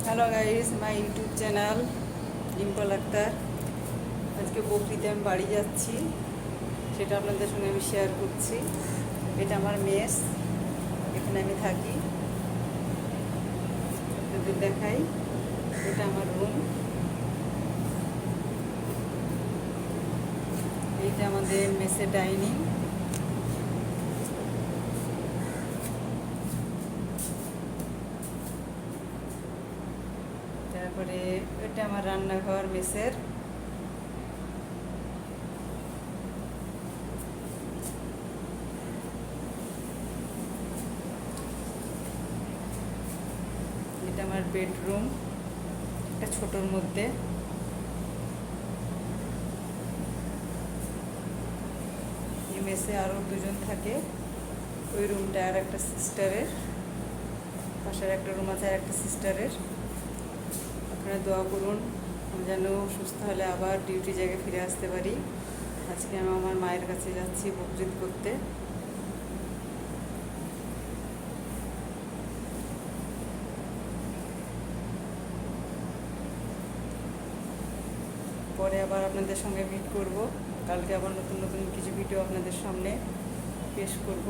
Hello guys, my YouTube channel Dimple Akhtar. আজকে বকরিতে আমি বাড়ি যাচ্ছি, সেটা আপনাদের সঙ্গে আমি শেয়ার করছি। এটা আমার মেস, এখানে আমি থাকি। আপনাদের দেখাই, এটা আমার রুম, এইটা আমাদের মেসের ডাইনিং। তারপরে এটা আমার রান্নাঘর মেসের। এটা আমার বেডরুম, একটা ছোটোর মধ্যে। এই মেসে আরও দুজন থাকে। ওই রুমটা আর একটা সিস্টারের, পাশের একটা রুম আছে আর একটা সিস্টারের। আপনারা দোয়া করুন আমি যেন সুস্থ হলে আবার ডিউটি জায়গায় ফিরে আসতে পারি। আজকে আমি আমার মায়ের কাছে যাচ্ছি বকরিদ করতে। পরে আবার আপনাদের সঙ্গে মিট করব। কালকে আবার নতুন নতুন কিছু ভিডিও আপনাদের সামনে পেশ করব।